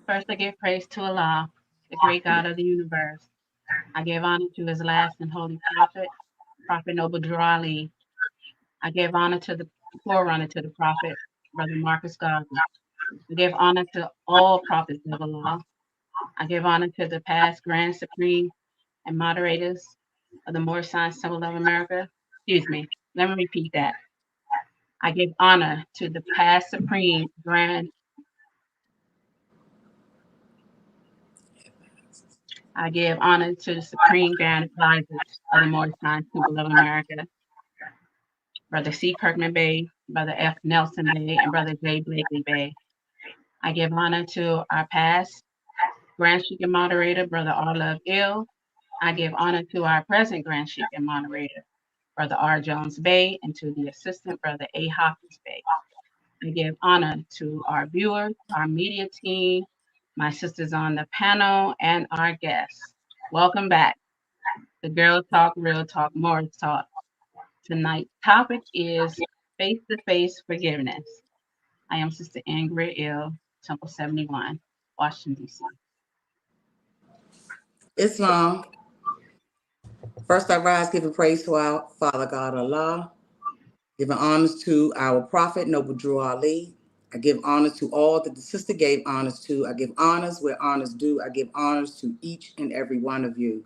First, I give praise to Allah, the great God of the universe. I give honor to his last and holy prophet, Prophet Noble Drew Ali. I give honor to the forerunner to the prophet, Brother Marcus Garvey. I give honor to all prophets of Allah. I give honor to the past Grand Supreme and moderators of the Moorish Science Temple of America. Excuse me, let me repeat that. I give honor to the past Supreme Grand. I give honor to the Supreme Grand Advisors of the Moorish Science Temple of America, Brother C. Kirkman Bey, Brother F. Nelson Bey, and Brother J. Blakely Bey. I give honor to our past Grand Sheik and moderator, Brother R. Love Ill. I give honor to our present Grand Sheik and moderator, Brother R. Jones Bey, and to the assistant, Brother A. Hopkins Bey. I give honor to our viewers, our media team, my sisters on the panel, and our guests. Welcome back. The Girl Talk, Real Talk, Moorish Talk. Tonight's topic is face-to-face forgiveness. I am Sister Ingrid Ill, Temple 71, Washington, D.C. Islam. First I rise, giving praise to our Father God Allah, giving honors to our Prophet Noble Drew Ali. I give honors to all that the sister gave honors to. I give honors where honors due. I give honors to each and every one of you.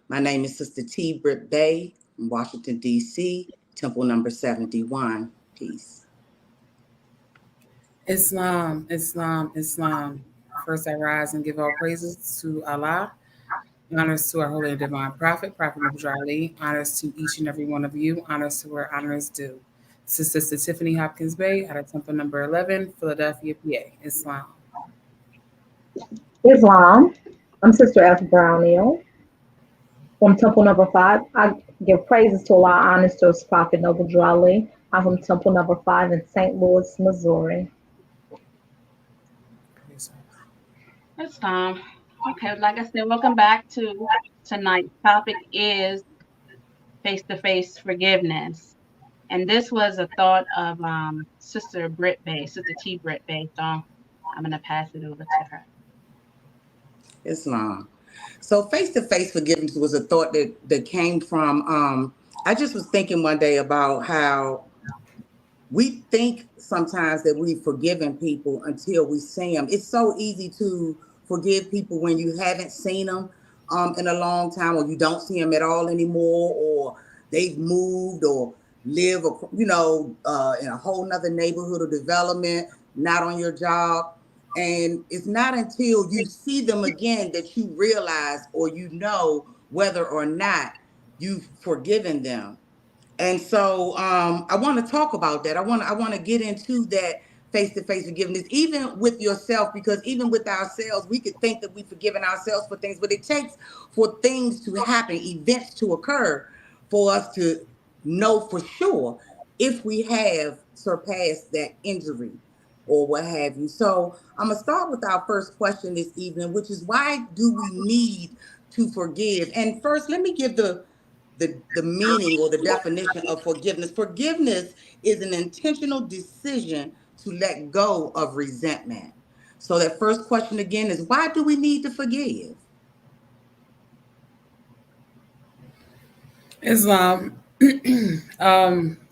My name is Sister T. Britt Bay from Washington, D.C., Temple number 71. Peace. Islam, Islam, Islam. First I rise and give all praises to Allah. Honors to our holy and divine prophet, Prophet Noble Ali. Honors to each and every one of you. Honors to where honors due. This is Sister Tiffany Hopkins Bay out of Temple number 11, Philadelphia, PA. Islam. Islam. I'm Sister F. Brownell from Temple number 5. I give praises to Allah, honors to his prophet Noble Drew Ali. I'm from Temple number 5 in St. Louis, Missouri. Islam. Okay, like I said, welcome back to tonight's topic is face-to-face forgiveness. And this was a thought of Sister Britt Bay, Sister T. Britt Bay. So I'm going to pass it over to her. Islam. So face-to-face forgiveness was a thought that came from, I just was thinking one day about how we think sometimes that we've forgiven people until we see them. It's so easy to forgive people when you haven't seen them in a long time, or you don't see them at all anymore, or they've moved or live, in a whole nother neighborhood or development, not on your job. And it's not until you see them again that you realize or you know whether or not you've forgiven them. And so I want to talk about that. I want to get into that face-to-face forgiveness, even with yourself, because even with ourselves, we could think that we've forgiven ourselves for things, but it takes for things to happen, events to occur, for us to know for sure if we have surpassed that injury or what have you. So I'm going to start with our first question this evening, which is, why do we need to forgive? And first, let me give the meaning or the definition of forgiveness. Forgiveness is an intentional decision to let go of resentment. So that first question again is, why do we need to forgive? Islam.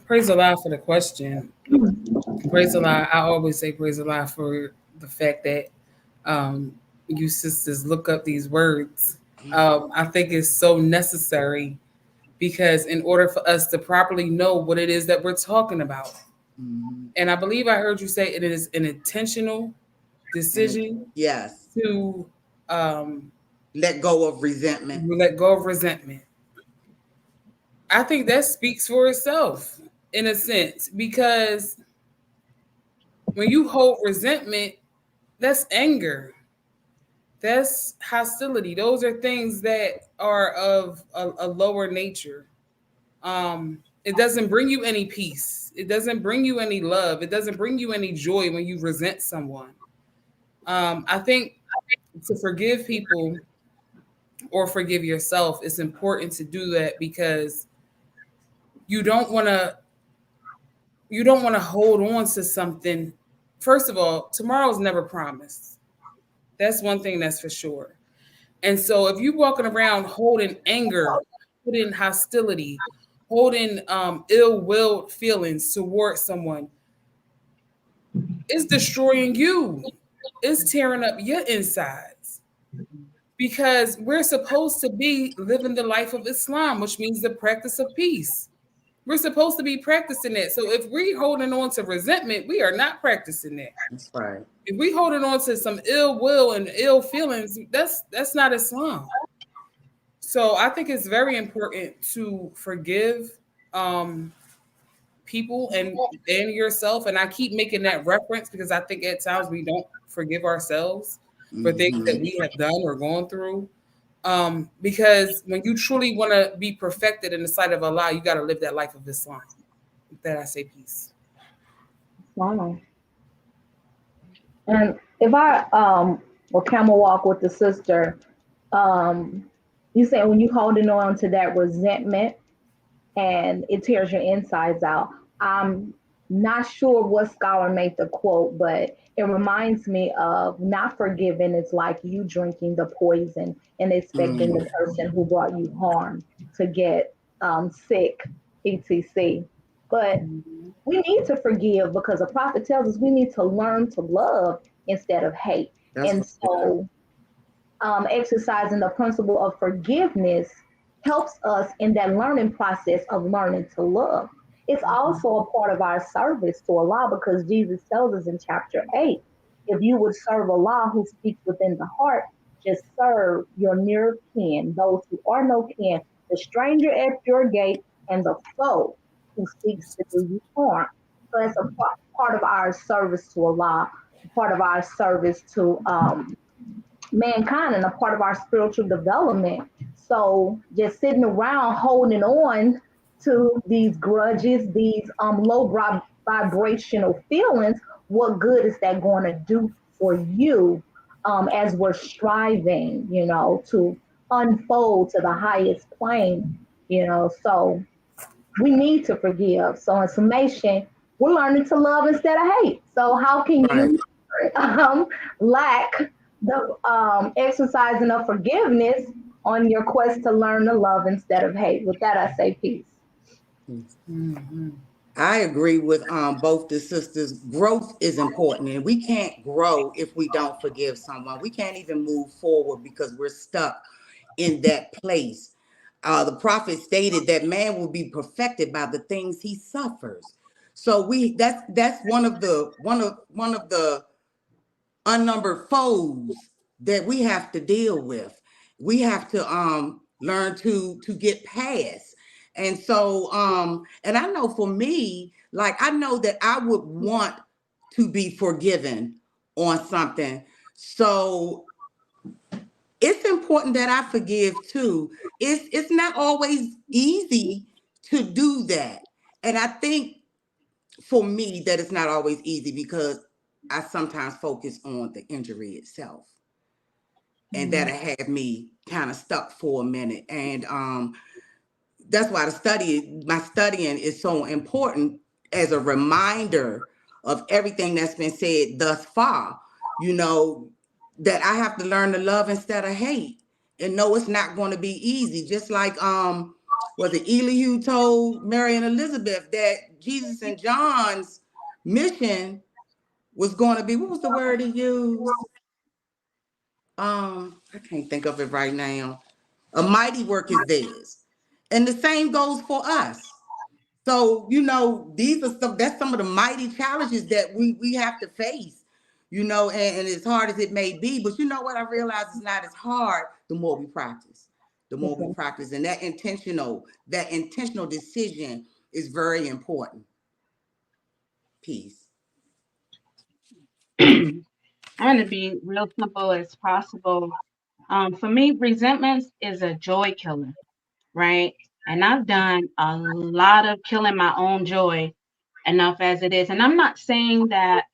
Praise Allah for the question. Praise Allah. I always say praise Allah for the fact that you sisters look up these words. I think it's so necessary, because in order for us to properly know what it is that we're talking about. And I believe I heard you say it is an intentional decision. Yes. To let go of resentment. Let go of resentment. I think that speaks for itself in a sense, because when you hold resentment, that's anger. That's hostility. Those are things that are of a lower nature. It doesn't bring you any peace. It doesn't bring you any love. It doesn't bring you any joy when you resent someone. I think to forgive people or forgive yourself, it's important to do that, because you don't want to hold on to something first of all, tomorrow's never promised. That's one thing that's for sure. And so if you're walking around holding anger, holding hostility, holding ill-willed feelings towards someone, it's destroying you. It's tearing up your insides. Because we're supposed to be living the life of Islam, which means the practice of peace. We're supposed to be practicing that. So if we're holding on to resentment, we are not practicing that. That's right. If we holding on to some ill will and ill feelings, that's not Islam. So I think it's very important to forgive people and yourself. And I keep making that reference because I think at times we don't forgive ourselves for things that we have done or gone through. Because when you truly want to be perfected in the sight of Allah, you got to live that life of Islam. With that I say peace. Wow. And if I will camel walk with the sister, you say when you holding on to that resentment and it tears your insides out. I'm not sure what scholar made the quote, but it reminds me of not forgiving is like you drinking the poison and expecting the person who brought you harm to get sick, etc. But we need to forgive because the prophet tells us we need to learn to love instead of hate. And so exercising the principle of forgiveness helps us in that learning process of learning to love. It's also a part of our service to Allah because Jesus tells us in chapter 8, if you would serve Allah who speaks within the heart, just serve your near kin, those who are no kin, the stranger at your gate, and the foe who seeks to do you harm. So that's a part of our service to Allah, part of our service to mankind, and a part of our spiritual development. So just sitting around holding on to these grudges, these low vibrational feelings, what good is that going to do for you as we're striving, to unfold to the highest plane, So we need to forgive. So in summation, we're learning to love instead of hate. So how can you lack the exercising of forgiveness on your quest to learn to love instead of hate? With that, I say peace. I agree with both the sisters. Growth is important, and we can't grow if we don't forgive someone. We can't even move forward because we're stuck in that place. The prophet stated that man will be perfected by the things he suffers. So that's one of the unnumbered foes that we have to deal with. We have to learn to get past. And so and I know for me, like I know that I would want to be forgiven on something. So it's important that I forgive too. It's not always easy to do that. And I think for me that it's not always easy because I sometimes focus on the injury itself. And that'll have me kind of stuck for a minute. And that's why my studying is so important as a reminder of everything that's been said thus far, that I have to learn to love instead of hate. And no, it's not going to be easy. Just like was it Elihu told Mary and Elizabeth that Jesus and John's mission was going to be, what was the word he used? I can't think of it right now. A mighty work is theirs. And the same goes for us. So, that's some of the mighty challenges that we have to face, and as hard as it may be, but you know what? I realize it's not as hard the more we practice. And that intentional decision is very important. Peace. I'm going to be real simple as possible. For me, resentment is a joy killer, right? And I've done a lot of killing my own joy enough as it is. And I'm not saying that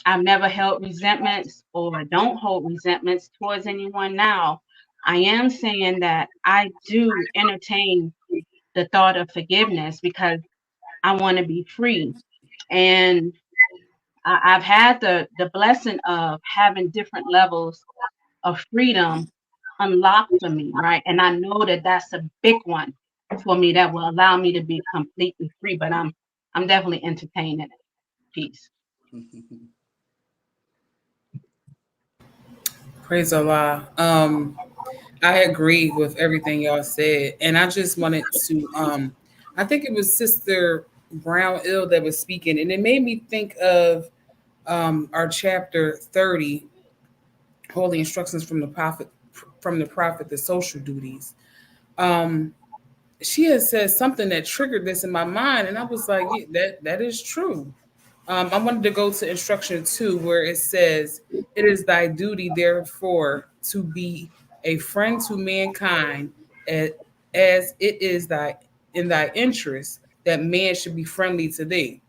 I've never held resentments or don't hold resentments towards anyone now. I am saying that I do entertain the thought of forgiveness because I want to be free. And I've had the blessing of having different levels of freedom unlocked for me, right? And I know that that's a big one for me that will allow me to be completely free. But I'm definitely entertaining it. Peace. Praise Allah. I agree with everything y'all said, and I just wanted to. I think it was Sister Brown Ill that was speaking, and it made me think of our chapter 30, Holy Instructions from the Prophet, the social duties. She had said something that triggered this in my mind, and I was like, yeah, that is true. I wanted to go to instruction 2, where it says, "It is thy duty, therefore, to be a friend to mankind, as it is in thy interest that man should be friendly to thee."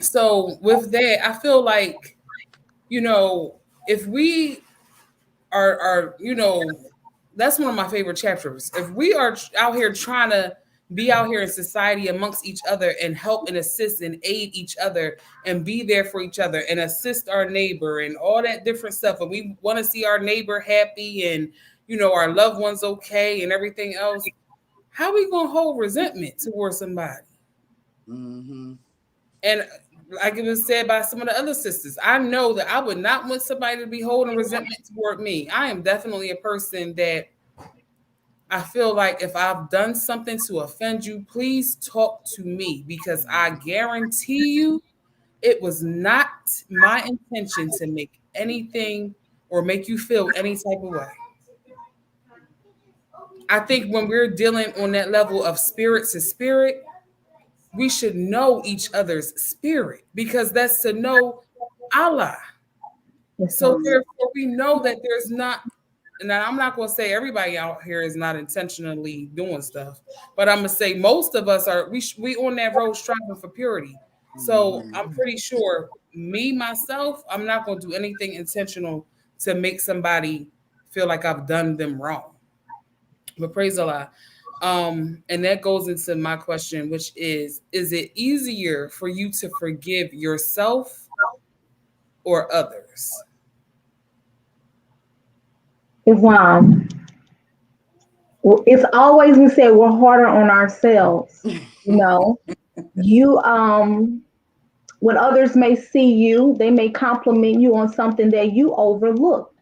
So, with that, I feel like, if we are that's one of my favorite chapters. If we are out here trying to be out here in society amongst each other and help and assist and aid each other and be there for each other and assist our neighbor and all that different stuff, and we want to see our neighbor happy and our loved ones okay and everything else, how are we gonna hold resentment towards somebody? Mm-hmm. And like it was said by some of the other sisters, I know that I would not want somebody to be holding resentment toward me. I am definitely a person that I feel like if I've done something to offend you, please talk to me, because I guarantee you it was not my intention to make anything or make you feel any type of way. I think when we're dealing on that level of spirit to spirit, we should know each other's spirit, because that's to know Allah. So therefore, we know that there's not, and I'm not going to say everybody out here is not intentionally doing stuff, but I'm going to say most of us are. We on that road striving for purity. So I'm pretty sure myself, I'm not going to do anything intentional to make somebody feel like I've done them wrong. But praise Allah. And that goes into my question, which is it easier for you to forgive yourself or others? Islam. It's always, we say we're harder on ourselves. You when others may see you, they may compliment you on something that you overlooked.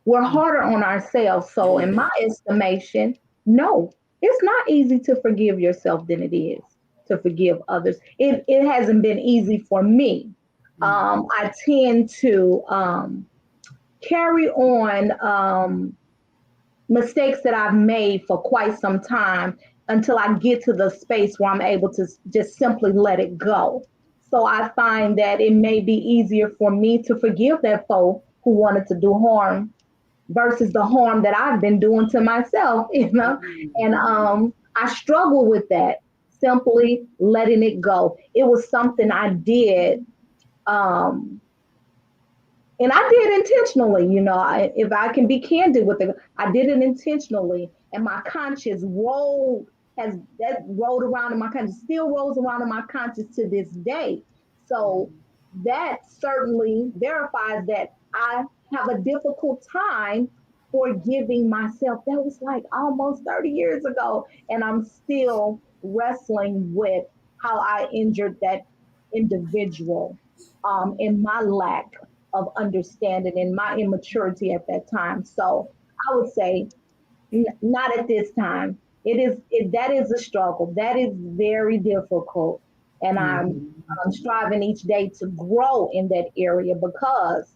We're harder on ourselves. So in my estimation, no, it's not easy to forgive yourself than it is to forgive others. It hasn't been easy for me. I tend to carry on mistakes that I've made for quite some time until I get to the space where I'm able to just simply let it go. So I find that it may be easier for me to forgive that foe who wanted to do harm versus the harm that I've been doing to myself, And I struggle with that, simply letting it go. It was something I did um, and I did intentionally, if I can be candid with it, I did it intentionally, and my conscience rolled around in my conscience, still rolls around in my conscience to this day. So that certainly verifies that I have a difficult time forgiving myself. That was like almost 30 years ago, and I'm still wrestling with how I injured that individual, in my lack of understanding and my immaturity at that time. So I would say not at this time. That is a struggle. That is very difficult. And I'm striving each day to grow in that area, because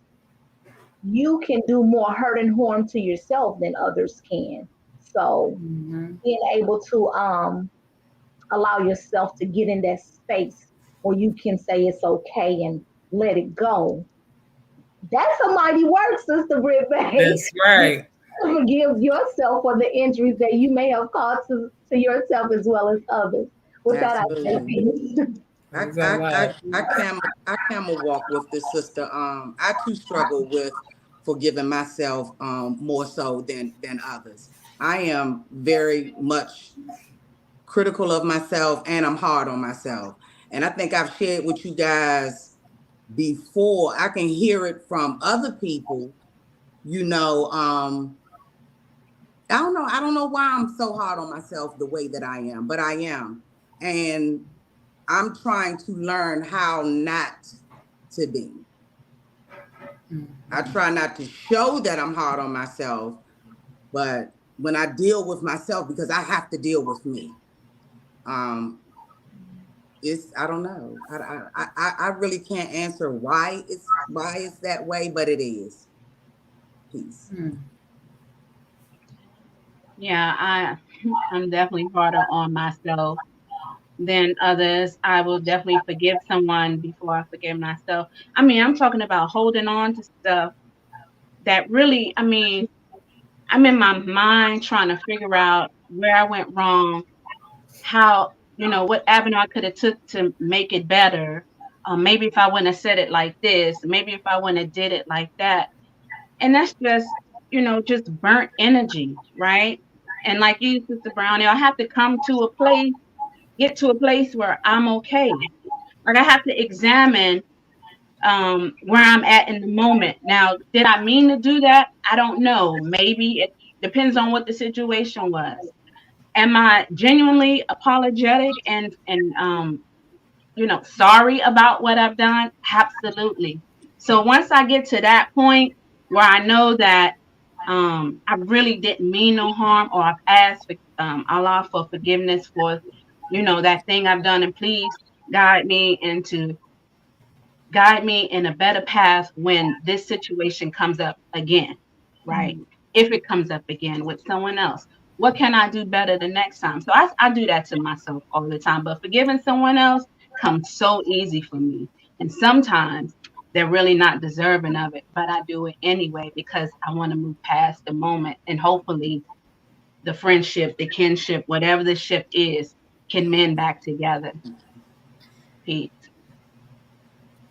you can do more hurt and harm to yourself than others can. So being able to allow yourself to get in that space where you can say it's okay and let it go. That's a mighty work, Sister Britt Bay. That's right. Forgive yourself for the injuries that you may have caused to yourself as well as others. With that, I say peace. I camel walk with this sister. I too struggle with forgiving myself more so than others. I am very much critical of myself, and I'm hard on myself. And I think I've shared with you guys before. I can hear it from other people, you know. I don't know why I'm so hard on myself the way that I am, but I am. And I'm trying to learn how not to be. I try not to show that I'm hard on myself, but when I deal with myself, because I have to deal with me, it's, I don't know. I really can't answer why it's that way, but it is. Peace. Yeah, I'm definitely harder on myself than others. I will definitely forgive someone before I forgive myself. I mean, I'm talking about holding on to stuff that really, I mean, I'm in my mind trying to figure out where I went wrong, how, what avenue I could have took to make it better. Maybe if I wouldn't have said it like this, maybe if I wouldn't have did it like that. And that's just, just burnt energy, right? And like you, Sister Brownie, I have to get to a place where I'm okay. Like I have to examine where I'm at in the moment. Now, did I mean to do that? I don't know. Maybe it depends on what the situation was. Am I genuinely apologetic and sorry about what I've done? Absolutely. So once I get to that point where I know that I really didn't mean no harm, or I've asked for, Allah for forgiveness for, that thing I've done, and please guide me into guide me in a better path when this situation comes up again, right? If it comes up again with someone else, what can I do better the next time? So I do that to myself all the time, but forgiving someone else comes so easy for me. And sometimes they're really not deserving of it, but I do it anyway because I want to move past the moment, and hopefully the friendship, the kinship, whatever the ship is, can mend back together. Peace.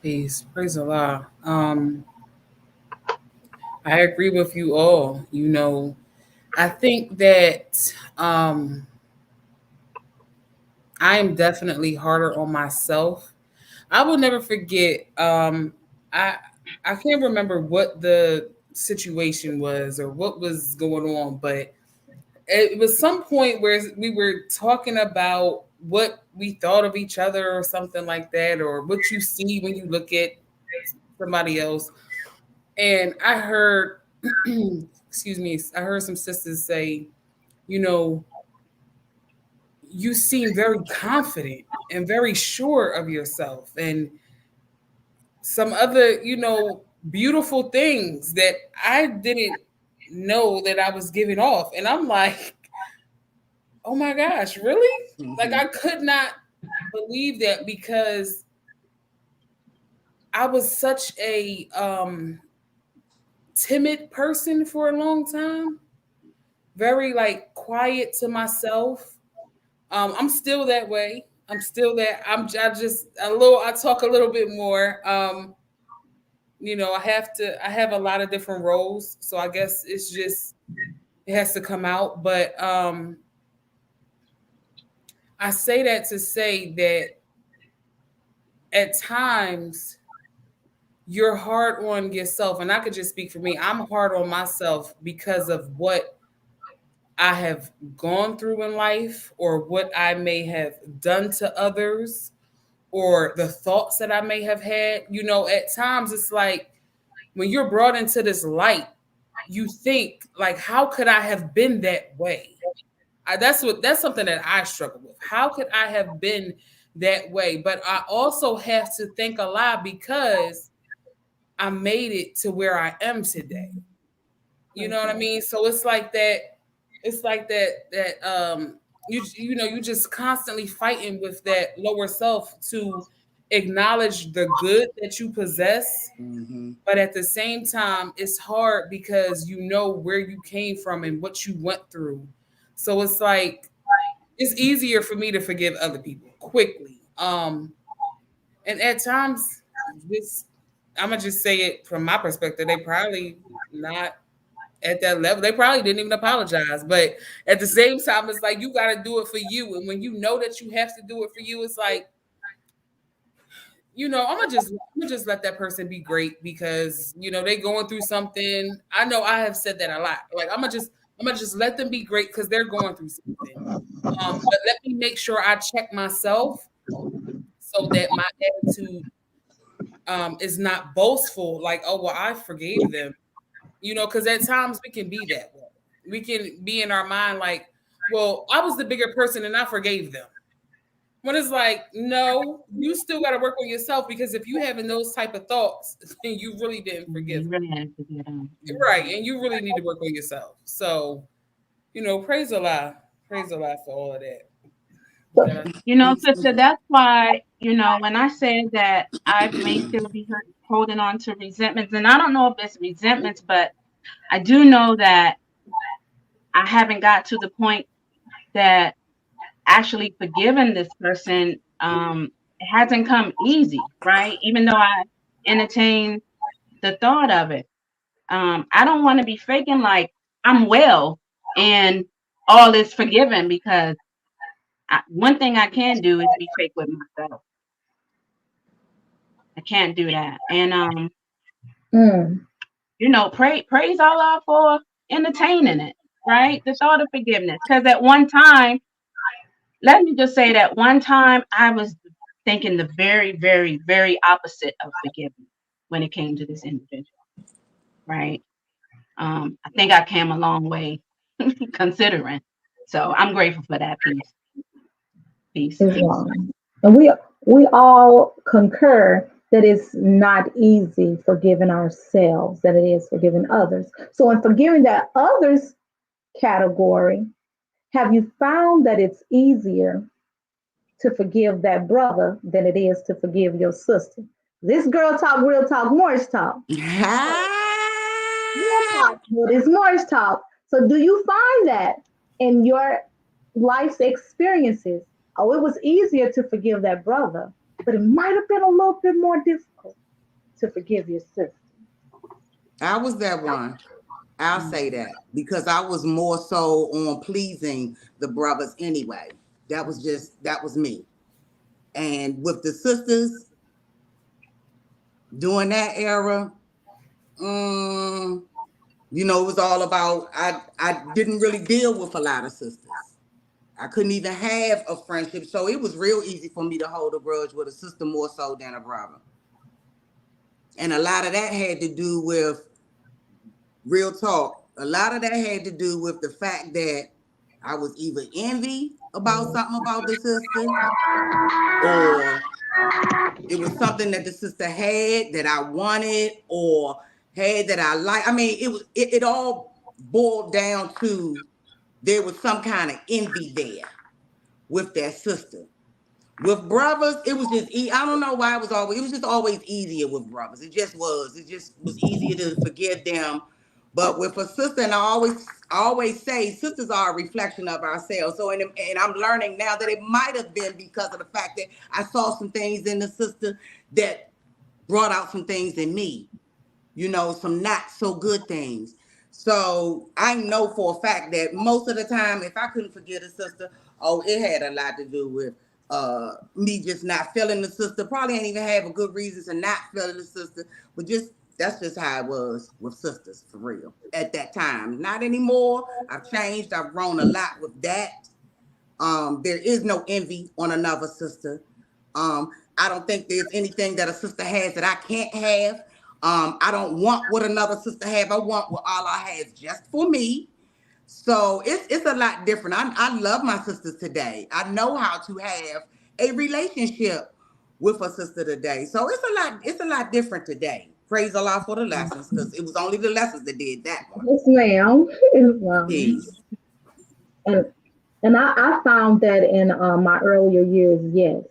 Peace. Praise Allah. I agree with you all. I think that I am definitely harder on myself. I will never forget. I can't remember what the situation was or what was going on, but it was some point where we were talking about what we thought of each other or something like that, or what you see when you look at somebody else. And I heard, excuse me, I heard some sisters say, you know, you seem very confident and very sure of yourself, and some other, beautiful things that I didn't know that I was giving off. And I'm like, oh my gosh, really? Like, I could not believe that, because I was such a timid person for a long time, very like quiet to myself. I'm still that way. I'm still that. I talk a little bit more. I have a lot of different roles. So I guess it has to come out. But I say that to say that at times you're hard on yourself. And I could just speak for me. I'm hard on myself because of what I have gone through in life, or what I may have done to others, or the thoughts that I may have had. At times it's like when you're brought into this light, you think like, how could I have been that way? That's something that I struggle with. How could I have been that way? But I also have to thank Allah, because I made it to where I am today. You know what I mean? So it's like that. It's like that you just constantly fighting with that lower self to acknowledge the good that you possess. But at the same time, it's hard because you know where you came from and what you went through. So it's like it's easier for me to forgive other people quickly. And at times, I'm gonna just say it from my perspective, they probably not at that level. They probably didn't even apologize. But at the same time, it's like you got to do it for you. And when you know that you have to do it for you, it's like I'm gonna just let that person be great because they going through something. I know I have said that a lot. Like I'm gonna just let them be great because they're going through something. But let me make sure I check myself so that my attitude is not boastful. Like, oh well, I forgave them. Because at times we can be that way. We can be in our mind like, well, I was the bigger person and I forgave them. When it's like, no, you still got to work on yourself because if you having those type of thoughts, then you really didn't forgive You them. really have to get them. Right. And you really need to work on yourself. So, praise Allah. Praise Allah for all of that. Sister, that's why, when I said that I may still be holding on to resentments, and I don't know if it's resentments, but I do know that I haven't got to the point that actually forgiving this person, it hasn't come easy, right? Even though I entertain the thought of it. I don't want to be faking like I'm well and all is forgiven because one thing I can do is be fake with myself. I can't do that. And praise Allah for entertaining it, right? The thought of forgiveness. Because at one time, let me just say that one time I was thinking the very, very, very opposite of forgiveness when it came to this individual, right? I think I came a long way considering. So I'm grateful for that piece. Peace. Islam. And we all concur that it's not easy forgiving ourselves than it is forgiving others. So in forgiving that others category, have you found that it's easier to forgive that brother than it is to forgive your sister? This girl talk, real talk, Moorish talk. Real talk, what is Moorish talk? So do you find that in your life's experiences? Oh, it was easier to forgive that brother, but it might have been a little bit more difficult to forgive your sister. I was that one. I'll say that because I was more so on pleasing the brothers anyway. That was me. And with the sisters during that era, it was all about, I didn't really deal with a lot of sisters. I couldn't even have a friendship. So it was real easy for me to hold a grudge with a sister more so than a brother. And a lot of that had to do with, real talk, a lot of that had to do with the fact that I was either envy about something about the sister, or it was something that the sister had that I wanted or had that I liked. I mean, it all boiled down to there was some kind of envy there with that sister. With brothers, it was just, I don't know why it was just always easier with brothers. It just was easier to forgive them. But with a sister, and I always say sisters are a reflection of ourselves. So, and I'm learning now that it might have been because of the fact that I saw some things in the sister that brought out some things in me, some not so good things. So I know for a fact that most of the time, if I couldn't forgive a sister, it had a lot to do with me just not feeling the sister. Probably ain't even have a good reason to not feeling the sister, but that's just how it was with sisters for real at that time. Not anymore. I've changed. I've grown a lot with that. There is no envy on another sister. I don't think there's anything that a sister has that I can't have. I don't want what another sister have. I want what Allah has just for me. So it's a lot different. I love my sisters today. I know how to have a relationship with a sister today. So it's a lot different today. Praise Allah for the lessons, because it was only the lessons that did that one. Yes, ma'am. Peace. And I found that in my earlier years, yes.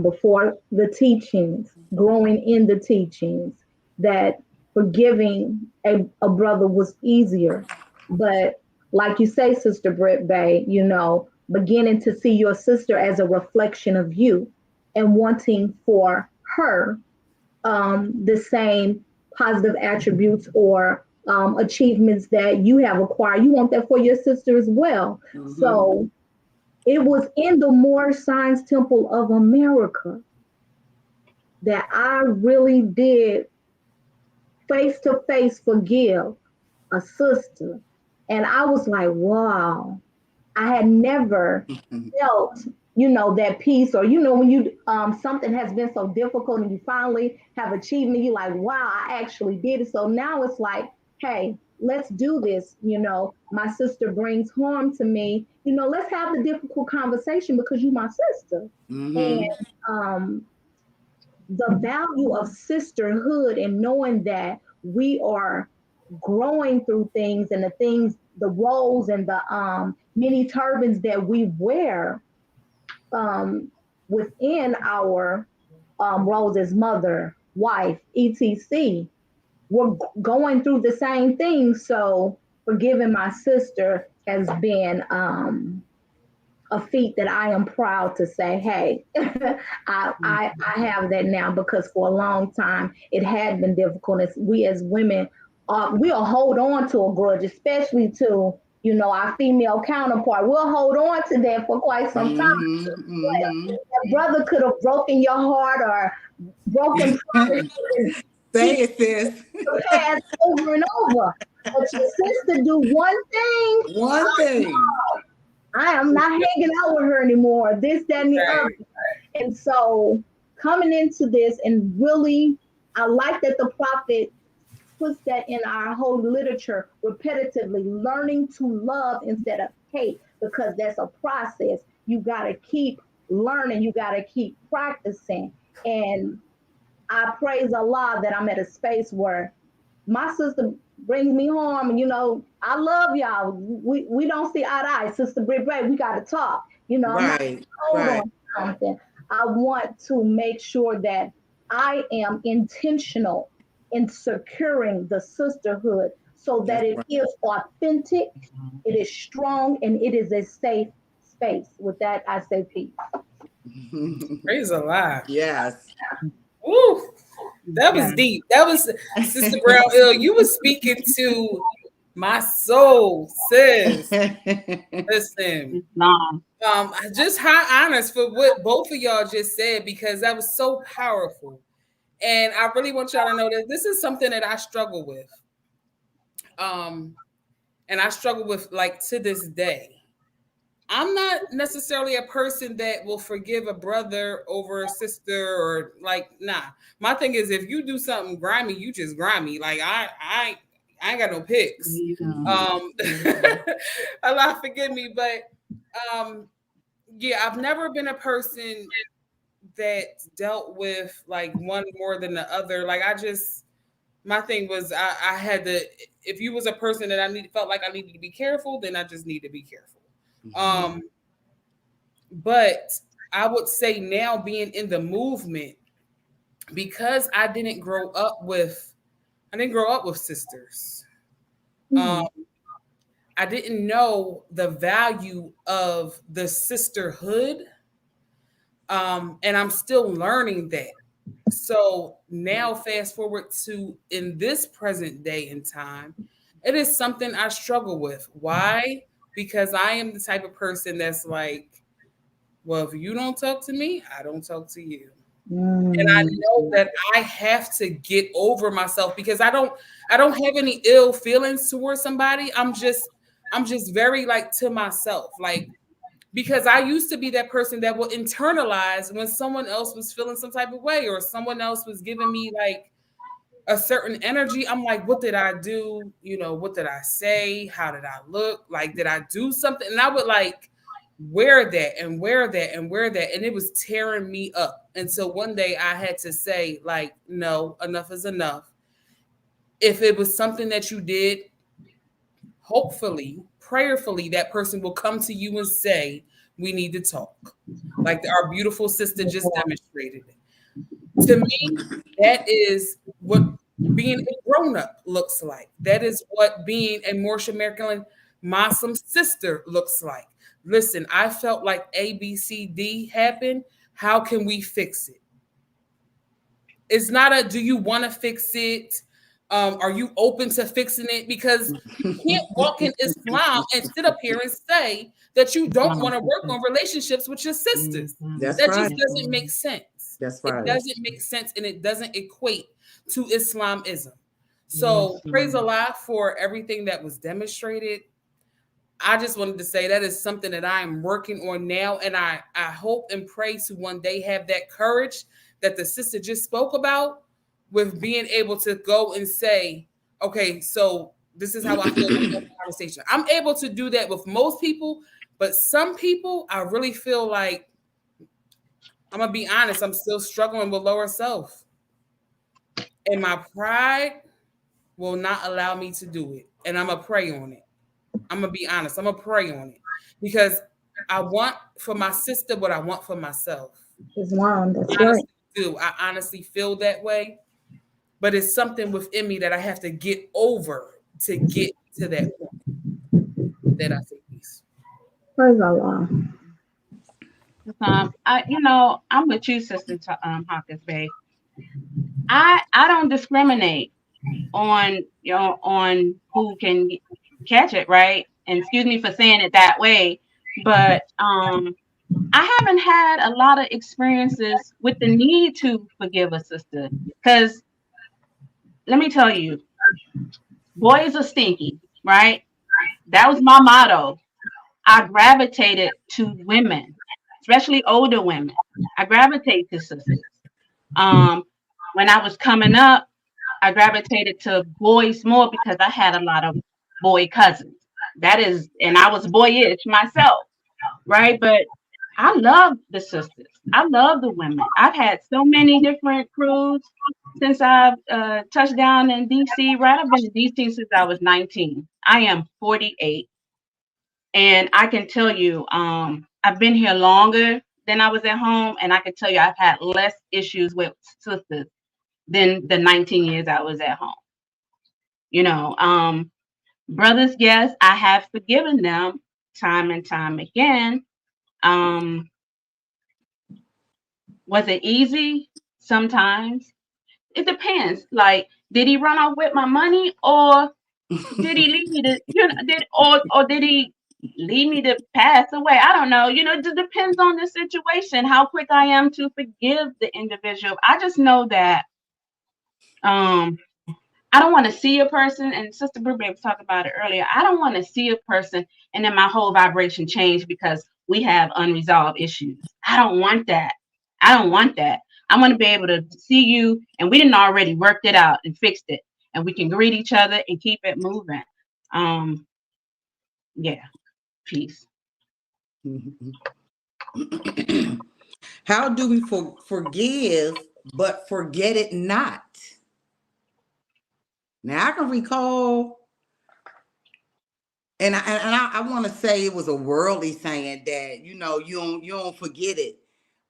Before the teachings, growing in the teachings, that forgiving a brother was easier. But like you say, Sister Britt Bay, beginning to see your sister as a reflection of you and wanting for her the same positive attributes or achievements that you have acquired. You want that for your sister as well. Mm-hmm. So it was in the Moorish Science Temple of America that I really did face to face forgive a sister. And I was like, wow, I had never felt, that peace, or when you something has been so difficult and you finally have achieved it, you're like, wow, I actually did it. So now it's like, hey, let's do this. My sister brings harm to me. Let's have the difficult conversation because you're my sister. And the value of sisterhood and knowing that we are growing through things, and the roles and the many turbans that we wear within our roles as mother, wife, etc. We're going through the same thing. So forgiving my sister has been a feat that I am proud to say, hey, I have that now, because for a long time it had been difficult. We as women, we'll hold on to a grudge, especially to our female counterpart. We'll hold on to that for quite some time. That brother could have broken your heart or broken promises. Say it, sis. Past over and over. But your sister do one thing. One thing. I am not hanging out with her anymore. This, that, and the other. And so coming into this, and really, I like that the prophet puts that in our whole literature repetitively, learning to love instead of hate, because that's a process. You got to keep learning. You got to keep practicing. And I praise Allah that I'm at a space where my sister brings me home, and I love y'all. We don't see eye to eye, Sister Britt, we got to talk. Right. On something. I want to make sure that I am intentional in securing the sisterhood, so that it is authentic, it is strong, and it is a safe space. With that, I say peace. Praise Allah. Yes. Woo. That was deep. That was Sister Brown Hill. You were speaking to my soul, sis. Listen. Just high honors for what both of y'all just said, because that was so powerful. And I really want y'all to know that this is something that I struggle with. And I struggle with, like, to this day. I'm not necessarily a person that will forgive a brother over a sister, or like, nah. My thing is, if you do something grimy, you just grimy. Like, I ain't got no picks. Allah forgive me, but yeah, I've never been a person that dealt with like one more than the other. Like, my thing was, I had to, if you was a person that felt like I needed to be careful, then I just need to be careful. But I would say now, being in the movement, because I didn't grow up with sisters. I didn't know the value of the sisterhood. And I'm still learning that. So now, fast forward to in this present day and time, it is something I struggle with. Why? Because I am the type of person that's like, well, if you don't talk to me, I don't talk to you. And I know that I have to get over myself, because I don't have any ill feelings towards somebody. I'm just very, like, to myself, like, because I used to be that person that would internalize when someone else was feeling some type of way, or someone else was giving me like a certain energy. I'm like, what did I do? What did I say? How did I look? Like, did I do something? And I would like wear that and wear that and wear that. And it was tearing me up. And so one day I had to say, like, no, enough is enough. If it was something that you did, hopefully, prayerfully, that person will come to you and say, we need to talk. Like our beautiful sister just demonstrated it. To me, that is what being a grown-up looks like. That is what being a Moorish American Muslim sister looks like. Listen, I felt like A, B, C, D happened. How can we fix it? It's not a, do you want to fix it? Are you open to fixing it? Because you can't walk in Islam and sit up here and say that you don't want to work on relationships with your sisters. That's that right. just doesn't make sense. That's right. It doesn't make sense and it doesn't equate to Islamism. So praise Allah for everything that was demonstrated. I just wanted to say that is something that I am working on now. And I hope and pray to one day have that courage that the sister just spoke about, with being able to go and say, okay, so this is how I feel about the conversation. I'm able to do that with most people, but some people, I really feel like, I'm going to be honest, I'm still struggling with lower self. And my pride will not allow me to do it. And I'm going to pray on it. I'm going to be honest. I'm going to pray on it. Because I want for my sister what I want for myself. Islam, that's I right. do. I honestly feel that way. But it's something within me that I have to get over to get to that point. That I say peace. Praise Allah. I'm with you, Sister Hawkins Bay. I don't discriminate on on who can catch it, right? And excuse me for saying it that way, but I haven't had a lot of experiences with the need to forgive a sister, because let me tell you, boys are stinky, right? That was my motto. I gravitated to women, especially older women. I gravitate to sisters. Um, when I was coming up, I gravitated to boys more because I had a lot of boy cousins. And I was boyish myself, right? But I love the sisters. I love the women. I've had so many different crews since I've touched down in DC, right? I've been in DC since I was 19. I am 48. And I can tell you, I've been here longer than I was at home. And I can tell you, I've had less issues with sisters than the 19 years I was at home. Brothers, yes, I have forgiven them time and time again. Was it easy? Sometimes. It depends. Like, did he run off with my money, or did he leave me to, or did he leave me to pass away? I don't know. It just depends on the situation, how quick I am to forgive the individual. I just know that I don't want to see a person, and Sister Burbank was talking about it earlier. I don't want to see a person and then my whole vibration change because we have unresolved issues. I don't want that. I don't want that. I want to be able to see you and we didn't already worked it out and fixed it, and we can greet each other and keep it moving. Yeah, peace. How do we forgive but forget it not? Now I can recall, and I want to say it was a worldly saying that you don't forget it,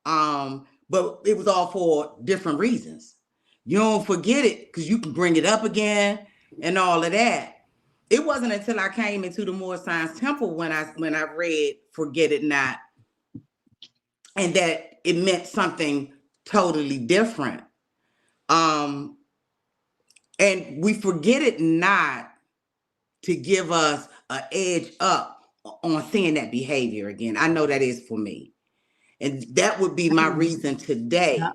but it was all for different reasons. You don't forget it because you can bring it up again and all of that. It wasn't until I came into the Moorish Science Temple when I read "Forget It Not," and that it meant something totally different. And we forget it not to give us an edge up on seeing that behavior again. I know that is for me. And that would be my reason today. Yeah.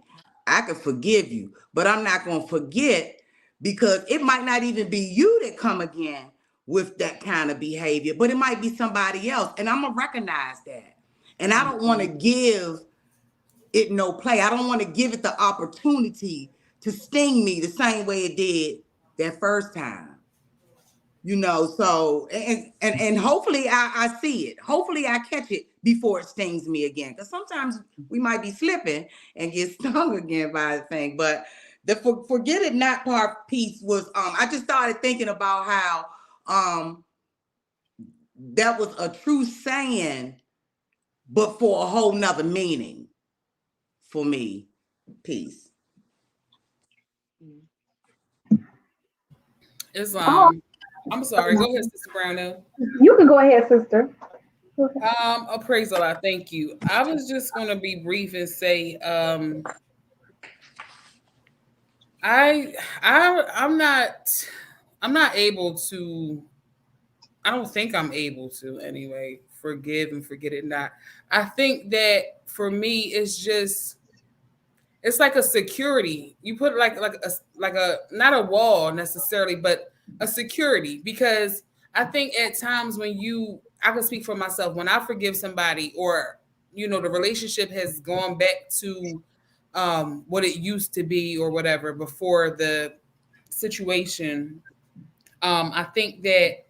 I could forgive you, but I'm not going to forget, because it might not even be you that come again with that kind of behavior, but it might be somebody else. And I'm going to recognize that. And I don't want to give it no play. I don't want to give it the opportunity to sting me the same way it did that first time. So and hopefully I see it. Hopefully I catch it before it stings me again. Because sometimes we might be slipping and get stung again by the thing. But the forget it not part piece was I just started thinking about how that was a true saying, but for a whole nother meaning for me. Peace. Islam. I'm sorry. Go ahead, Sister Brownell. You can go ahead, sister. Go ahead. Oh, praise Allah. Thank you. I was just going to be brief and say, I'm not able to. I don't think I'm able to anyway. Forgive and forget it not. I think that for me, it's just it's like a security. You put like a not a wall necessarily, but a security, because I think at times when I can speak for myself, when I forgive somebody, or the relationship has gone back to what it used to be or whatever before the situation, I think that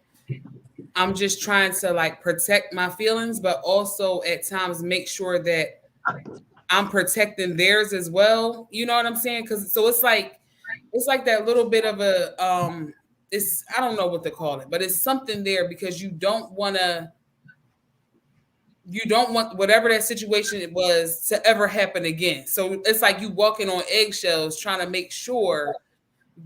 I'm just trying to like protect my feelings, but also at times make sure that I'm protecting theirs as well. You know what I'm saying? Because so it's like that little bit of a it's, I don't know what to call it, but it's something there, because you don't want whatever that situation it was to ever happen again. So it's like you walking on eggshells trying to make sure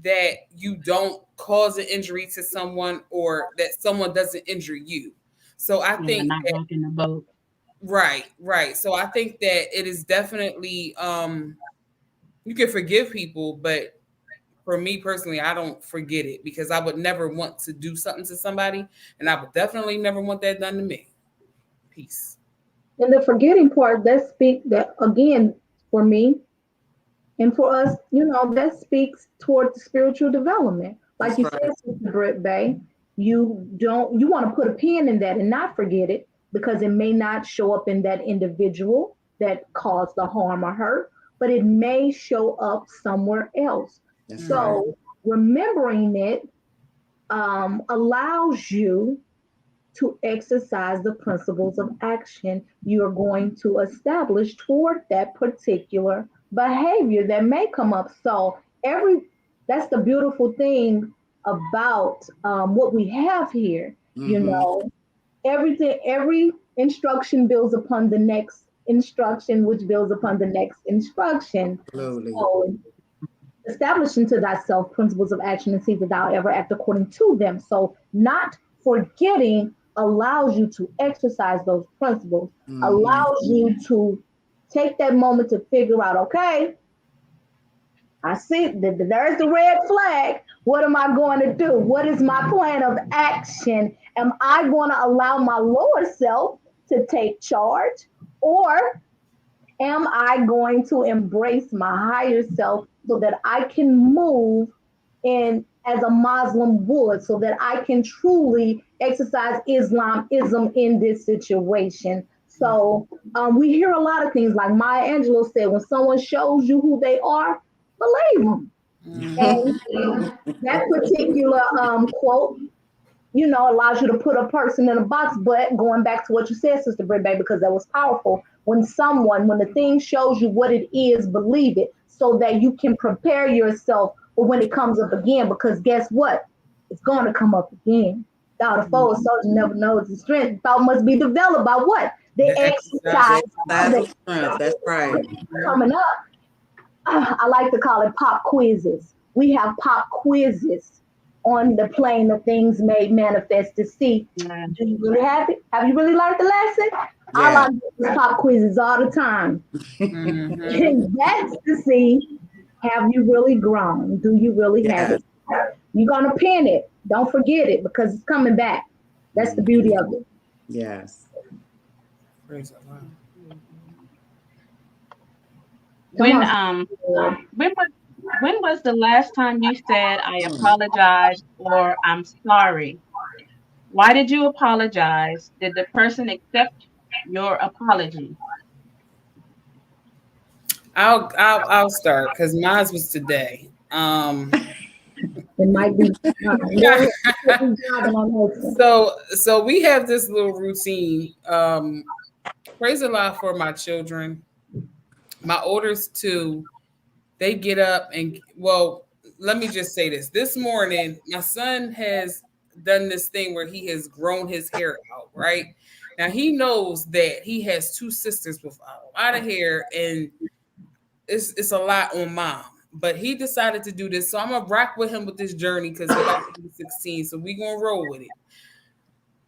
that you don't cause an injury to someone, or that someone doesn't injure you. So I Yeah, think not rocking the boat. right. So I think that it is definitely you can forgive people, but for me personally, I don't forget it, because I would never want to do something to somebody, and I would definitely never want that done to me. Peace. And the forgetting part, that speak that again for me and for us, that speaks toward the spiritual development. Like That's you said, right. Sister Britt Bay, you want to put a pin in that and not forget it, because it may not show up in that individual that caused the harm or hurt, but it may show up somewhere else. That's right. Mhm. So remembering it allows you to exercise the principles of action you're going to establish toward that particular behavior that may come up. So that's the beautiful thing about what we have here. You Mm-hmm. know, every instruction builds upon the next instruction, which builds upon the next instruction. Absolutely. So establishing to thyself principles of action and see that thou ever act according to them. So not forgetting allows you to exercise those principles, Mm-hmm. allows you to take that moment to figure out, okay, I see that there's the red flag. What am I going to do? What is my plan of action? Am I going to allow my lower self to take charge? Or am I going to embrace my higher self so that I can move in as a Muslim would, so that I can truly exercise Islamism in this situation? So we hear a lot of things like Maya Angelou said, when someone shows you who they are, believe them. Mhm. And that particular quote, allows you to put a person in a box. But going back to what you said, Sister Britt, because that was powerful. When the thing shows you what it is, believe it, so that you can prepare yourself for when it comes up again. Because guess what? It's going to come up again. Without a foe, a soldier never knows his strength. Thought must be developed by what? The The exercise. The exercise of exercise of it strength. That's right. coming up. I like to call it pop quizzes. We have pop quizzes on the plane of things made manifest to see. Yeah. Do you really have it? Have you really learned the lesson? I Yeah. like these pop quizzes all the time. Mhm. And that's to see, have you really grown? Do you really have Yes. it? You're going to pin it. Don't forget it, because it's coming back. That's the Mhm. beauty of it. Yes. Praise the Lord. Come When on. um Sister. when was when was the last time you said I Mm. apologize or I'm sorry? Why did you apologize? Did the person accept your apology? I'll start, because mine was today. It might be. Go ahead. Take your job on this one. So we have this little routine. Praise the Lord for my children. My oldest two, they get up and, well, let me just say this. This morning, my son has done this thing where he has grown his hair out, right? Now he knows that he has two sisters with a lot of hair, and it's a lot on mom. But he decided to do this. So I'm gonna rock with him with this journey, because he about to be 16. So we gonna roll with it.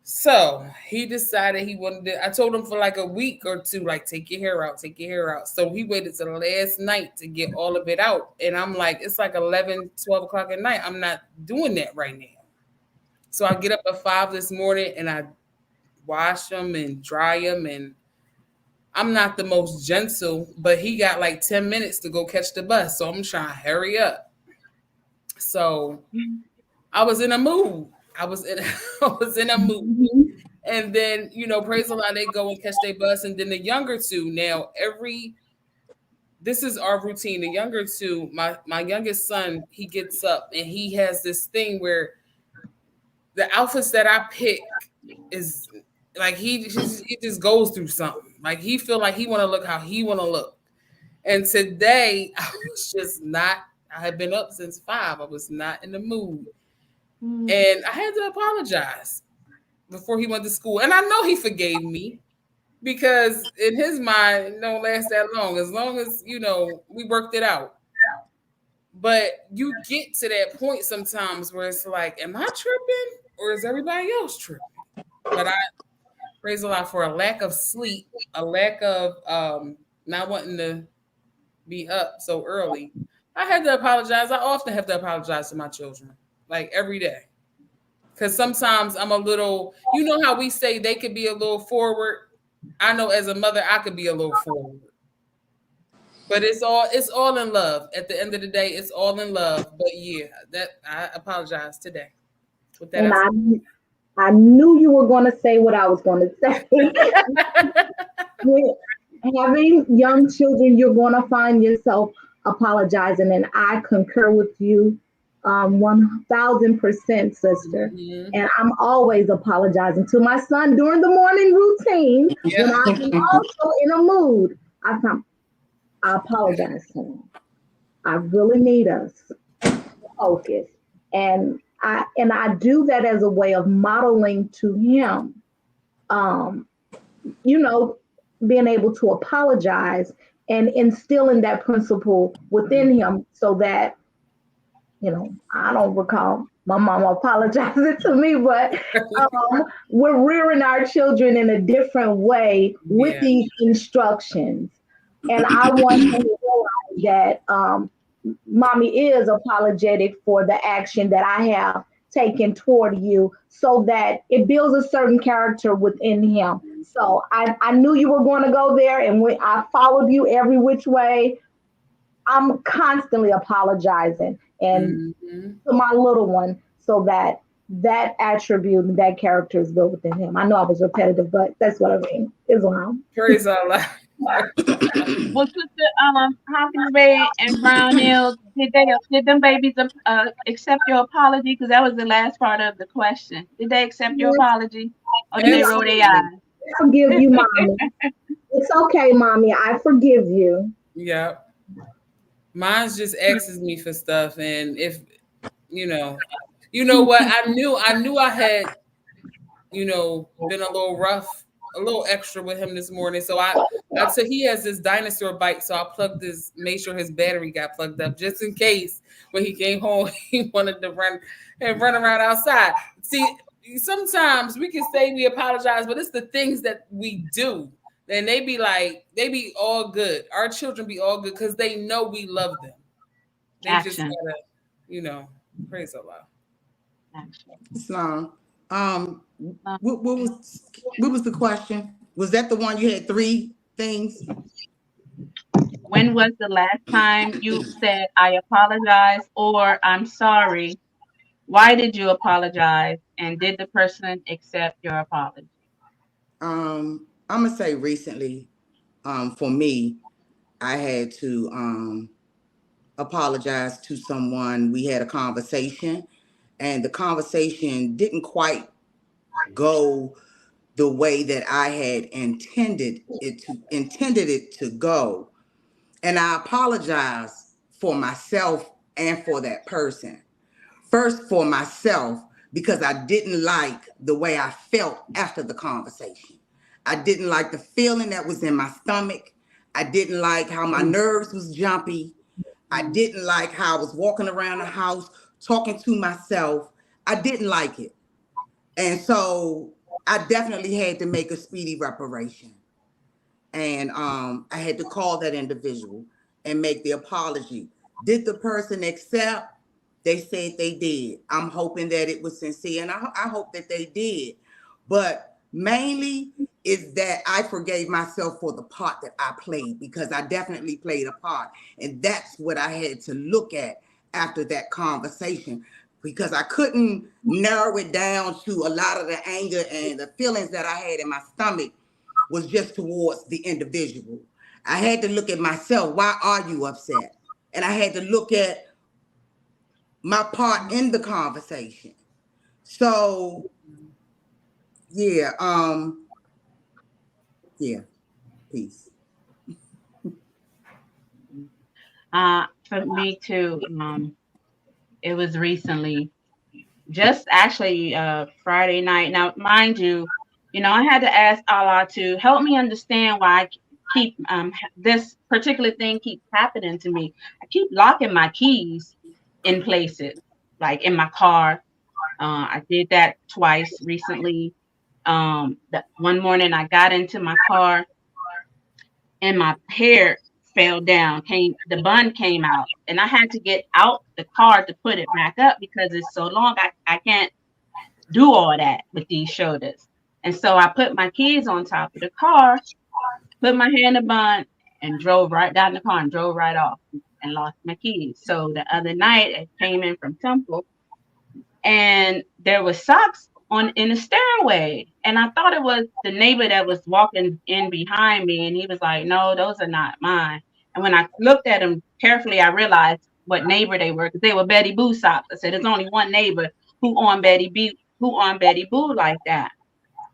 So he decided he wanted to. I told him for like a week or two, like, take your hair out, take your hair out. So he waited till the last night to get all of it out. And I'm like, it's like 11, 12 o'clock at night. I'm not doing that right now. So I get up at 5 this morning and I wash them and dry them. And I'm not the most gentle, but he got like 10 minutes to go catch the bus. So I'm trying to hurry up. So I was in a mood. I was in a mood. And then, praise the Lord, they go and catch their bus. And then the younger two, now this is our routine. The younger two, my youngest son, he gets up and he has this thing where the outfits that I pick is like he just goes through something. Like he feel like he want to look how he want to look. And today I was just not. I had been up since 5. I was not in the mood, and I had to apologize before he went to school. And I know he forgave me because in his mind, it don't last that long. As long as we worked it out. But you get to that point sometimes where it's like, am I tripping or is everybody else tripping? But I praise a lot for a lack of sleep, a lack of not wanting to be up so early. I had to apologize. I often have to apologize to my children, like every day. Because sometimes I'm a little, how we say they could be a little forward. I know as a mother, I could be a little forward. But it's all in love. At the end of the day, it's all in love. But yeah, that I apologize today. With that, And I knew you were going to say what I was going to say. With having young children, you're going to find yourself apologizing, and I concur with you 1,000%, sister. Mm-hmm. And I'm always apologizing to my son during the morning routine when I'm also in a mood. I apologize to him. I really need us to focus, and I do that as a way of modeling to him, being able to apologize and instilling that principle within him, so that I don't recall my mama apologizing to me, but we're rearing our children in a different way with these instructions. And I want them to realize that mommy is apologetic for the action that I have taken toward you, so that it builds a certain character within him. So I knew you were going to go there, and when I followed you every which way, I'm constantly apologizing and to my little one, so that attribute, that character is built within him. I know I was repetitive, but that's what I mean. Islam. Praise Allah. Well, Sister Hawkins Bay and Brown Hill, did them babies accept your apology? Because that was the last part of the question. Did they accept your apology, or did they roll their eyes? I forgive you, mommy. It's okay, mommy. I forgive you. Yeah. Mine's just asks me for stuff, and if you know what, I knew I had been a little rough, a little extra with him this morning. So I said he has this dinosaur bike, so I made sure his battery got plugged up just in case when he came home he wanted to run around outside. See, sometimes we can say we apologize, but it's the things that we do. And they be all good. Our children be all good because they know we love them. They just gotta, praise Allah. Islam. What was the question? Was that the one you had 3 things? When was the last time you said I apologize or I'm sorry? Why did you apologize? And did the person accept your apology? I'm gonna say recently, for me, I had to apologize to someone. We had a conversation, and the conversation didn't quite go the way that I had intended it to go. And I apologize for myself and for that person. First for myself, because I didn't like the way I felt after the conversation. I didn't like the feeling that was in my stomach. I didn't like how my nerves was jumpy. I didn't like how I was walking around the house talking to myself. I didn't like it. And so I definitely had to make a speedy reparation. And I had to call that individual and make the apology. Did the person accept? They said they did. I'm hoping that it was sincere, and I hope that they did. But mainly is that I forgave myself for the part that I played, because I definitely played a part. And that's what I had to look at after that conversation, because I couldn't narrow it down to a lot of the anger and the feelings that I had in my stomach was just towards the individual. I had to look at myself. Why are you upset? And I had to look at my part in the conversation. So yeah, peace. For me too, it was recently, just actually Friday night. Now, mind you, I had to ask Allah to help me understand why I keep this particular thing keeps happening to me. I keep locking my keys in places, like in my car. I did that twice recently. That one morning I got into my car and my hair fell down, the bun came out, and I had to get out the car to put it back up because it's so long. I can't do all that with these shoulders. And so I put my keys on top of the car, put my hair in the bun, and drove right down the car and drove right off and lost my keys. So the other night I came in from Temple and there was socks on in the stairway. And I thought it was the neighbor that was walking in behind me. And he was like, no, those are not mine. And when I looked at them carefully, I realized what neighbor they were, because they were Betty Boo socks. I said, there's only one neighbor who on Betty Boo like that.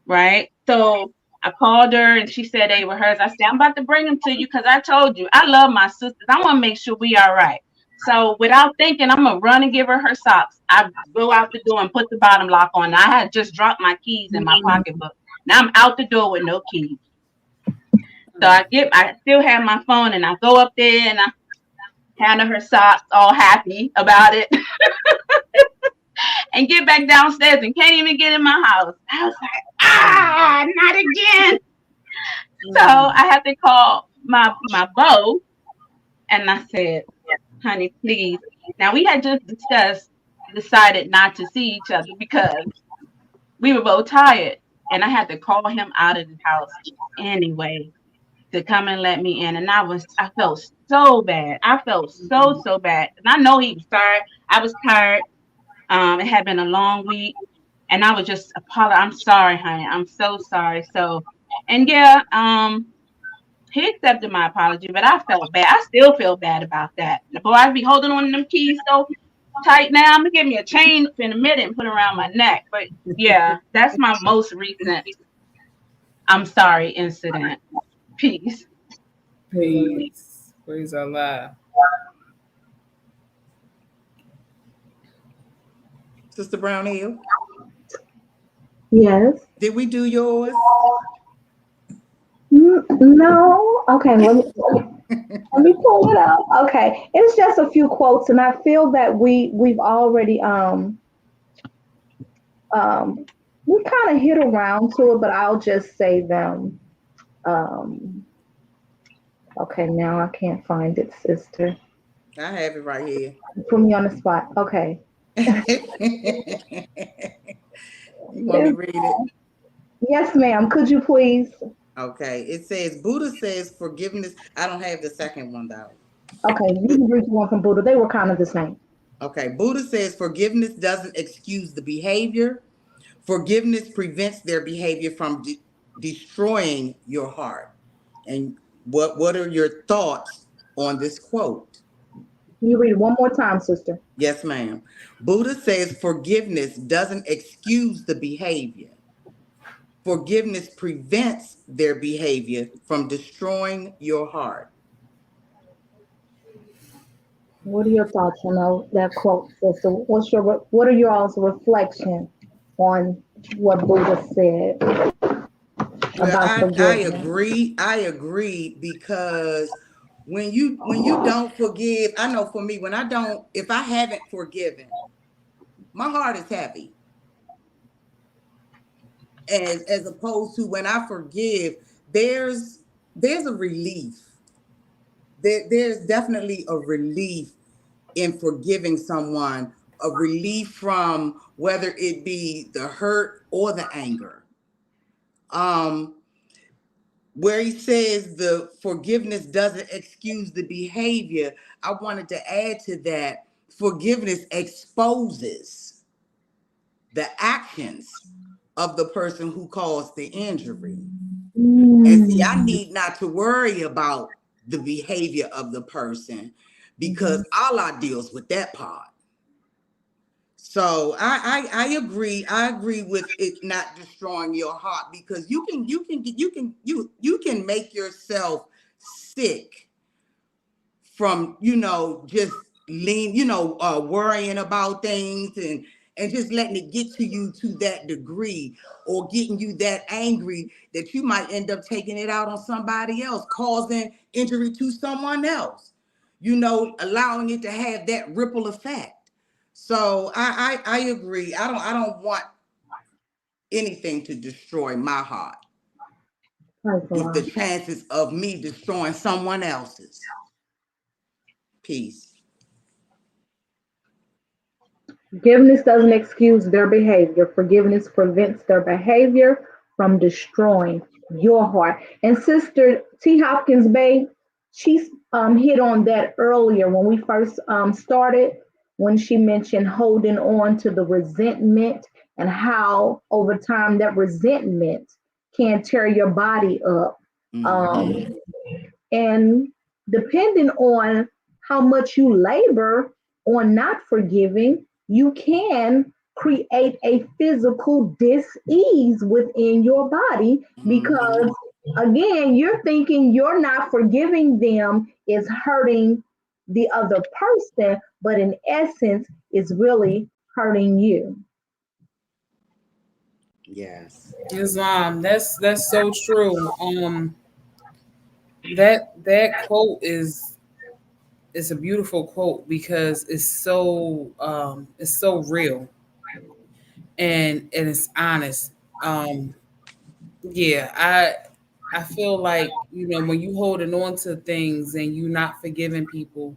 Right. So I called her and she said they were hers. I said, I'm about to bring them to you because I told you I love my sisters. I want to make sure we are right. So without thinking, I'm going to run and give her her socks. I go out the door and put the bottom lock on. I had just dropped my keys in my pocketbook. Now I'm out the door with no keys. So I still have my phone and I go up there and I hand her socks, all happy about it. And get back downstairs and can't even get in my house. I was like, not again. So I had to call my beau and I said, honey, please. Now we had just decided not to see each other because we were both tired. And I had to call him out of the house anyway to come and let me in. And I felt so bad. I felt so bad. And I know he was tired. I was tired. It had been a long week, and I was just apologizing. I'm sorry, honey. I'm so sorry. So, and yeah, he accepted my apology, but I felt bad. I still feel bad about that. Boy, I'd be holding on to them keys so tight now. I'm gonna give me a chain in a minute and put it around my neck. But yeah, that's my most recent I'm sorry incident. Peace. Peace. Praise Allah. Sister Brown Hill? Yes. Did we do yours? No. Okay. Let me pull it up. Okay. It's just a few quotes, and I feel that we've already we kind of hit around to it, but I'll just say them. Okay. Now I can't find it, sister. I have it right here. Put me on the spot. Okay. You want me to read it? Yes, ma'am. Could you please? Okay. It says, Buddha says forgiveness. I don't have the second one though. Okay, you can read one from Buddha. They were kind of the same. Okay. Buddha says forgiveness doesn't excuse the behavior. Forgiveness prevents their behavior from destroying your heart. And what are your thoughts on this quote? Can you read it one more time, sister? Yes, ma'am. Buddha says forgiveness doesn't excuse the behavior. Forgiveness prevents their behavior from destroying your heart. What are your thoughts on that quote, sister? What are your all's reflection on what Buddha said about forgiveness? I agree because when you don't forgive, I know for me, if I haven't forgiven, my heart is heavy. As opposed to when I forgive, there's a relief. There's definitely a relief in forgiving someone, a relief from whether it be the hurt or the anger. Where he says the forgiveness doesn't excuse the behavior, I wanted to add to that, forgiveness exposes the actions of the person who caused the injury. And see, I need not to worry about the behavior of the person because Allah deals with that part. So I agree. I agree with it not destroying your heart, because you can make yourself sick from, just worrying about things and just letting it get to you to that degree, or getting you that angry that you might end up taking it out on somebody else, causing injury to someone else, allowing it to have that ripple effect. So I agree. I don't want anything to destroy my heart with the chances of me destroying someone else's. Peace. Forgiveness doesn't excuse their behavior. Forgiveness prevents their behavior from destroying your heart. And Sister T. Hopkins Bay, she hit on that earlier when we first started, when she mentioned holding on to the resentment and how over time that resentment can tear your body up. And depending on how much you labor on not forgiving, you can create a physical dis-ease within your body, because again, you're thinking you're not forgiving them is hurting the other person, but in essence it's really hurting you. Yes. Islam, that's so true. That quote is a beautiful quote because it's so real and it's honest. Yeah, I feel like, when you holding on to things and you not forgiving people,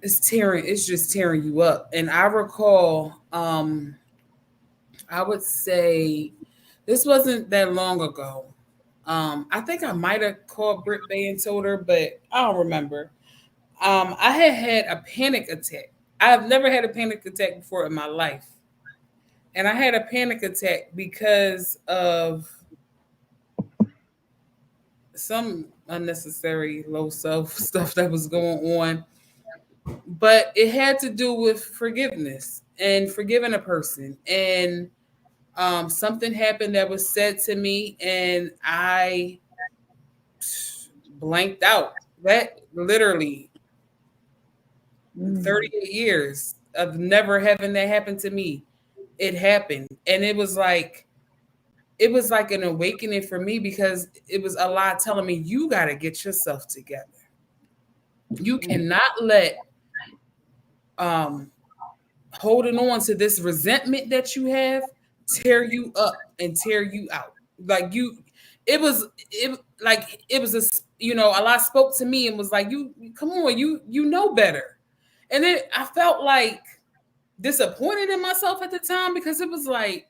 it's just tearing you up. And I recall, I would say this wasn't that long ago. I think I might have called Britt Bay and told her, but I don't remember. I had a panic attack. I've never had a panic attack before in my life. And I had a panic attack because of some unnecessary low self stuff that was going on. But it had to do with forgiveness and forgiving a person. And something happened that was said to me, and I blanked out. That literally 38 years of never having that happen to me. It happened. And it was like an awakening for me, because it was Allah telling me, you got to get yourself together. You cannot let holding on to this resentment that you have tear you up and tear you out. It was Allah spoke to me and was like, you come on, you know better. And then I felt like disappointed in myself at the time, because it was like,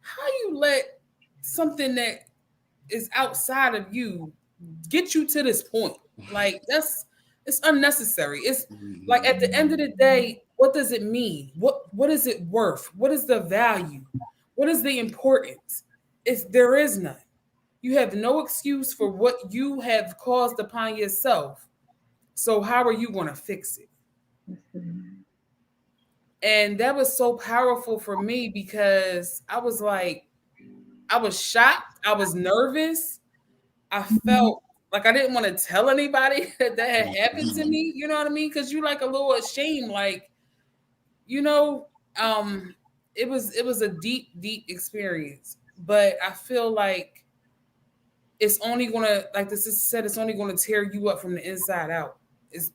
how you let something that is outside of you get you to this point? Like, it's unnecessary. It's like, at the end of the day, what does it mean? What is it worth? What is the value? What is the importance? There is none. You have no excuse for what you have caused upon yourself. So how are you going to fix it? And that was so powerful for me, because I was shocked. I was nervous. I felt like I didn't want to tell anybody that had happened to me. You know what I mean? Because you're like a little ashamed, it was a deep, deep experience. But I feel like it's only gonna, like this is said, it's only gonna tear you up from the inside out. It's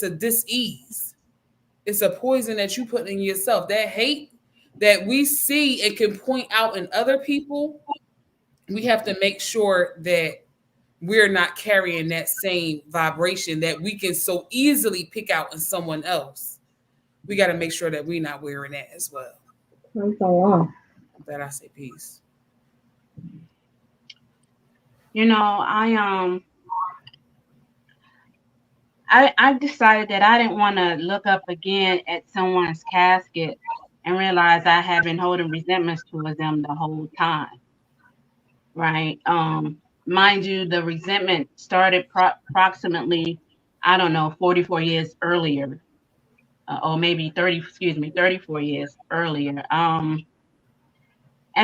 a dis-ease. It's a poison that you put in yourself. That hate that we see and can point out in other people, we have to make sure that we're not carrying that same vibration that we can so easily pick out in someone else. We got to make sure that we're not wearing that as well. That's a lot. That I say peace. You know, I decided that I didn't want to look up again at someone's casket and realize I had been holding resentments towards them the whole time, right? Mind you, the resentment started approximately, I don't know, 44 years earlier, or maybe 34 years earlier. And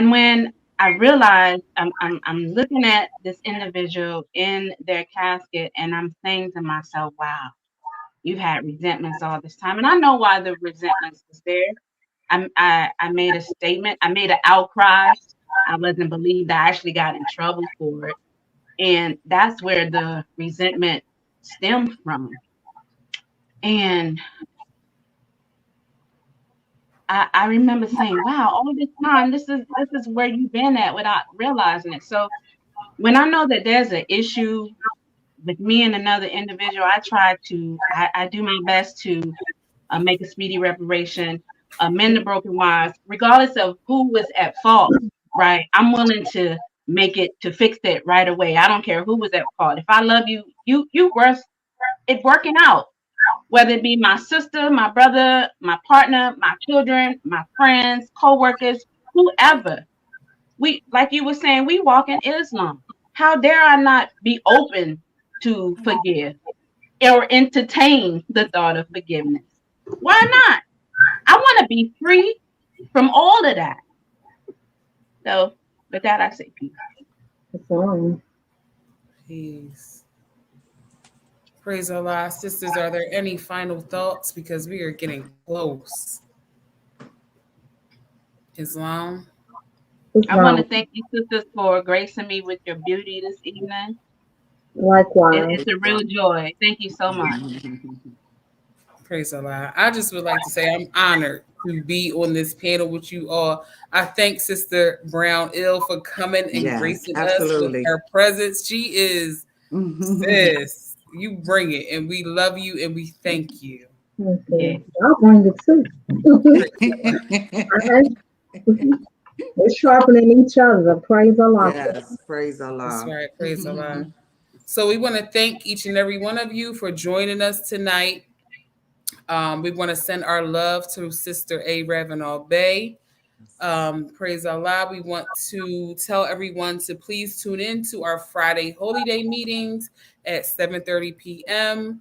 when I realized I'm looking at this individual in their casket and I'm saying to myself, wow, you've had resentments all this time. And I know why the resentments was there. I made a statement. I made an outcry. I wasn't believed. I actually got in trouble for it. And that's where the resentment stemmed from. And I remember saying, wow, all this time, this is where you've been at without realizing it. So when I know that there's an issue with me and another individual, I do my best to make a speedy reparation, mend the broken wires, regardless of who was at fault, right? I'm willing to to fix it right away. I don't care who was at fault. If I love you, you worth it working out. Whether it be my sister, my brother, my partner, my children, my friends, co-workers, whoever. We, like you were saying, we walk in Islam. How dare I not be open to forgive or entertain the thought of forgiveness? Why not? I want to be free from all of that. So with that, I say peace. Peace. Praise Allah. Sisters, are there any final thoughts? Because we are getting close. Islam. I want to thank you, sisters, for gracing me with your beauty this evening. Likewise. It's a real joy. Thank you so much. Praise Allah. I just would like to say I'm honored to be on this panel with you all. I thank Sister Brown Ill for coming and gracing us with her presence. She is sis. You bring it, and we love you, and we thank you. Okay. I'll bring it too. We're sharpening each other. Praise Allah. Yes, praise Allah. That's right. Praise Allah. So we want to thank each and every one of you for joining us tonight. We want to send our love to Sister Arab and All Bay. Praise Allah. We want to tell everyone to please tune in to our Friday Holy Day meetings at 7:30 p.m.,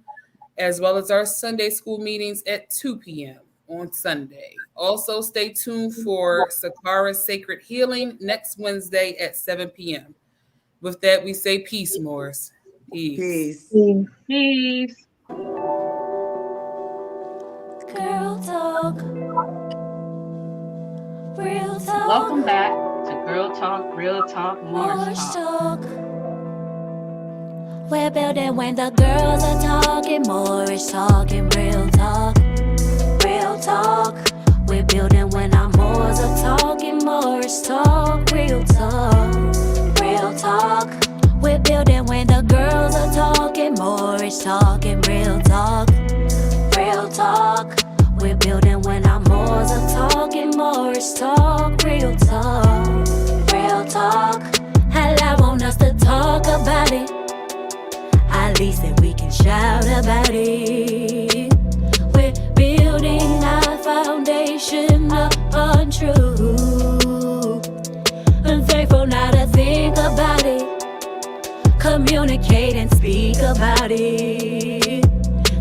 as well as our Sunday school meetings at 2 p.m. on Sunday. Also, stay tuned for Sakara's Sacred Healing next Wednesday at 7 p.m. With that, we say peace, Morris. Peace. Peace. Peace. Girl talk. Real talk. Welcome back to Girl Talk, Real Talk, Moorish Talk. We're building when the girls are talking, Moorish talking, real talk. Real talk. We're building when our Moors are talking, Moorish talk, real talk. Real talk. We're building when the girls are talking, Moorish talking, real talk. Real talk. We're building when our Moors are talking, Moorish talk, real talk. Real talk. Allah want us to talk about it. At least that we can shout about it. We're building our foundation upon truth. Unfaithful now to think about it. Communicate and speak about it.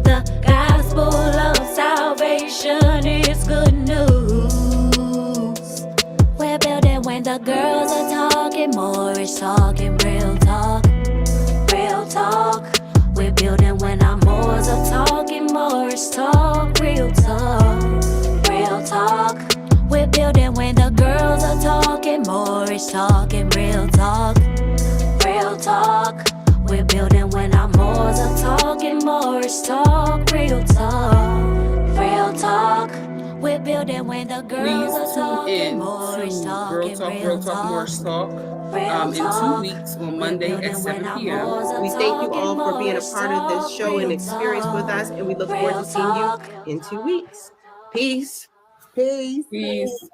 The gospel of salvation is good news. We're building when the girls are talking, Moorish talking, real talk. Real talk. We're building when our Moors are talking, Moorish talk, real talk. Real talk. We're building when the girls are talking, Moorish talking, real talk. Real talk. We're building when our Moors are talking, Moorish talk, real talk. Real talk. We're building when the girls are talking, Moorish talking, Girl Talk, Moorish Talk. In 2 weeks on Monday at 7 p.m. We thank you all for being a part of this show and experience with us, and we look forward to seeing you in 2 weeks. Peace. Peace. Peace.